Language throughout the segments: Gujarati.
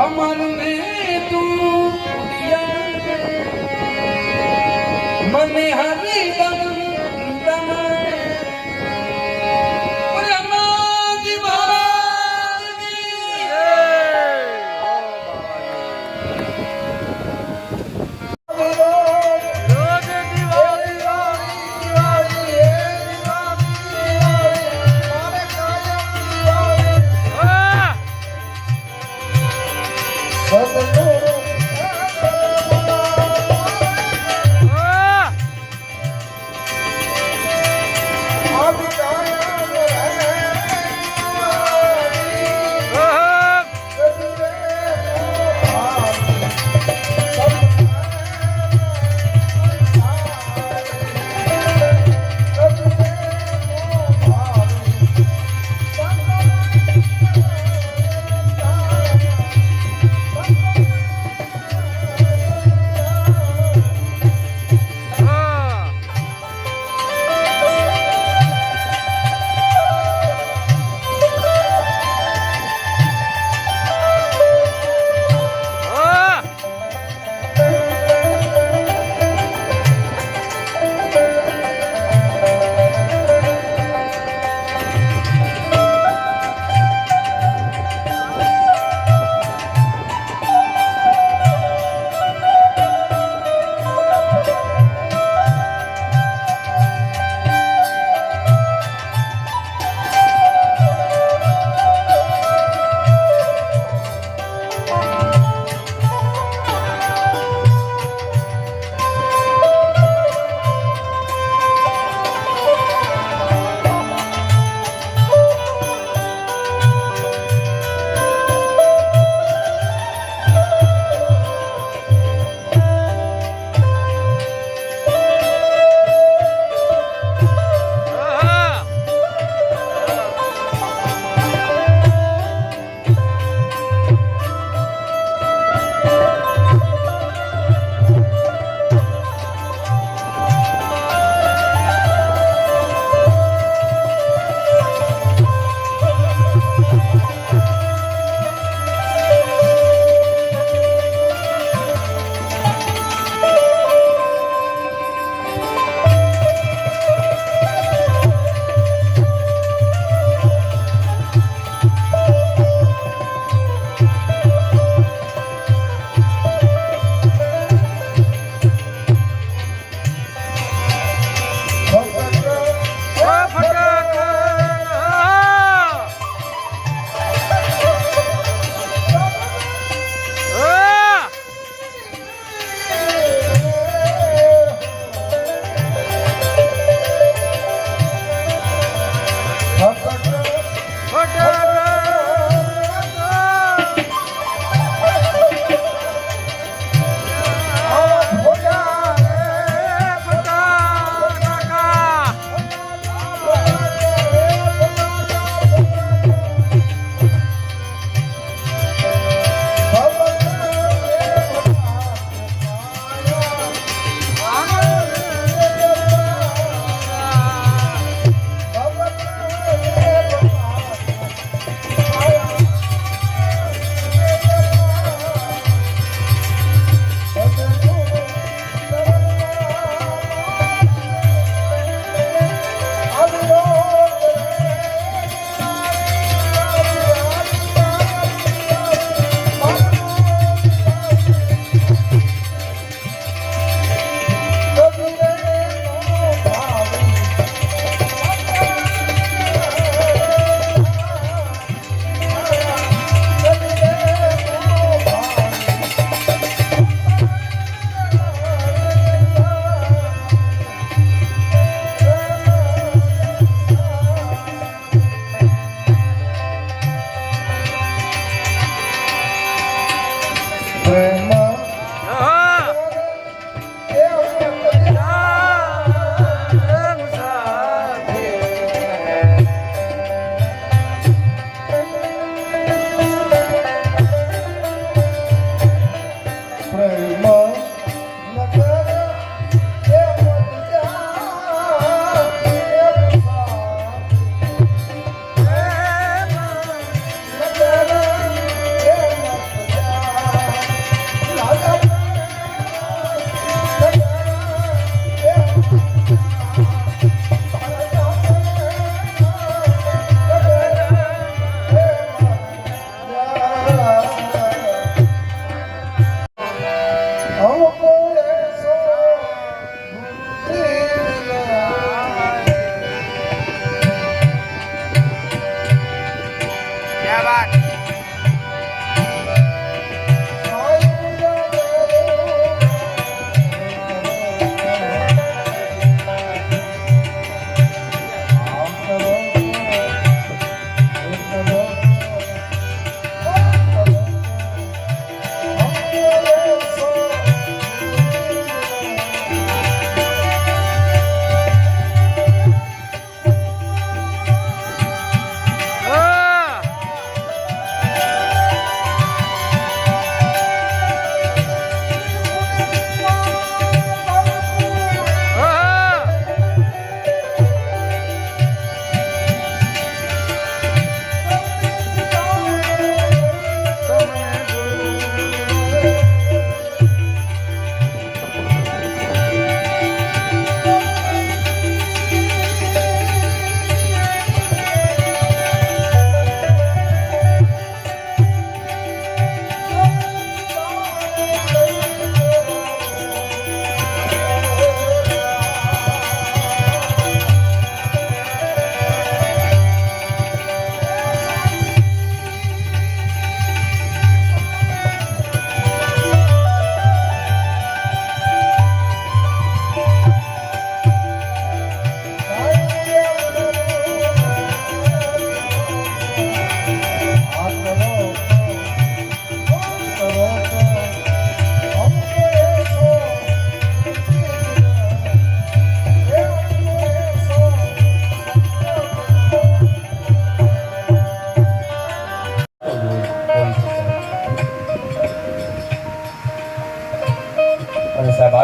अमर में तू मन हरि दम दम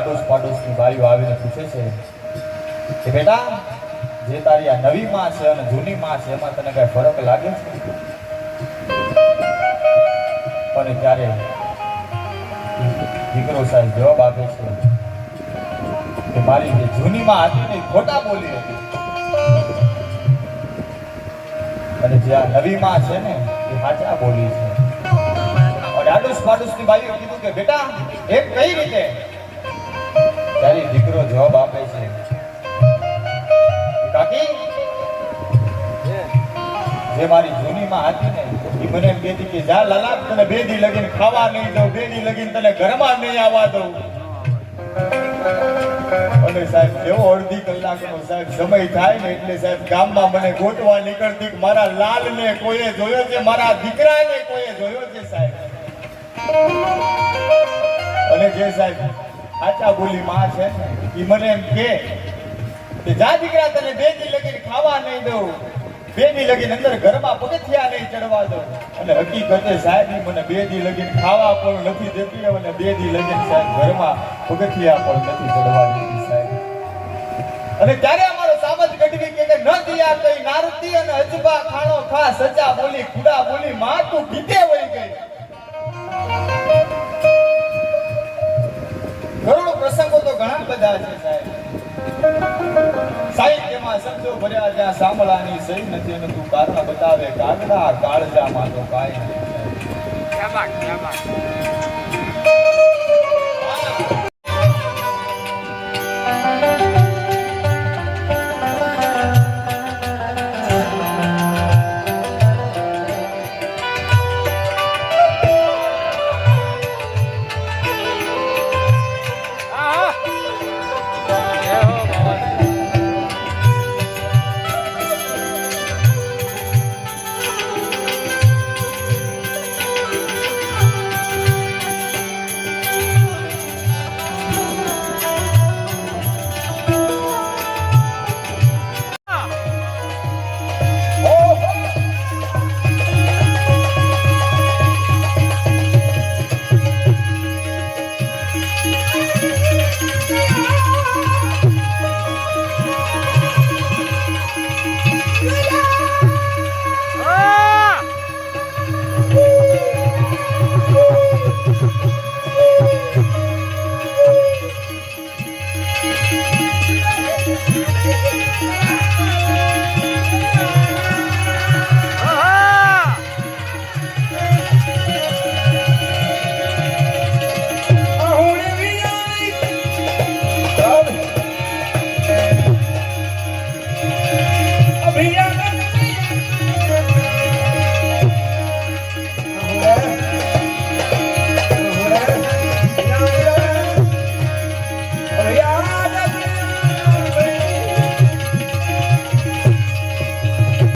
આડોશ પાડોશની બાઈઓ આવીને પૂછે છે કે બેટા, જે તારી આ નવી માં છે અને જૂની માં છે એમાં તને કઈ ફરક લાગે છે? અને ત્યારે દીકરો સાહેબ જવાબ આપે છે કે મારી જે જૂની માં હતી ને એ ખોટા બોલી હતી, અને જે આ નવી માં છે ને એ સાચા બોલી છે. અને આડોશ પાડોશની બાઈઓ કીધું કે બેટા એમ કઈ રીતે? ત્યારે દીકરો જવાબ આપે છે કે કાકી, જે મારી જૂની માં હતી ને એ મને એમ કહેતી કે જા લાલા, તને 2 દી લગીને ખાવા નહીં દઉં, 2 દી લગીને તને ઘરમાં નહીં આવવા દઉં. અને સાહેબ જેવો અડધી કલાકનો સાહેબ સમય થાય ને એટલે સાહેબ ગામમાં મને ગોતવા નીકળતી કે મારા લાલને કોઈએ જોયો છે, મારા દીકરાને કોઈએ જોયો છે સાહેબ. અને જે સાહેબ આચા બોલી માં છે ને એ મને એમ કે જા દીકરા, તને 2 દી લગીને ખાવા નહીં દઉં, 2 દી લગીને અંદર ઘરમાં પગથિયા નહીં ચડવા દઉં. અને હકીકતે સાહેબ મને 2 દી લગીને ખાવા પણ નથી દેતી, અને 2 દી લગીને સાહેબ ઘરમાં પગથિયા પણ નથી ચડવા દેતી સાહેબ. અને ત્યારે અમારો સામજ ગઢવી કે ન દિયા કઈ નારતી અને અજબા ખાણો ખા, સજા બોલી ખુડા બોલી માં તું ગીતે વળી ગઈ. કરોડો પ્રસંગો તો ઘણા બધા છે સાહેબ. સાહિત્યમાં શબ્દો ભર્યા જ્યાં સાંભળાની સહી નથી, અને તું કારણ બતાવે કાગડા કાળજામાં તો કાંઈ નથી.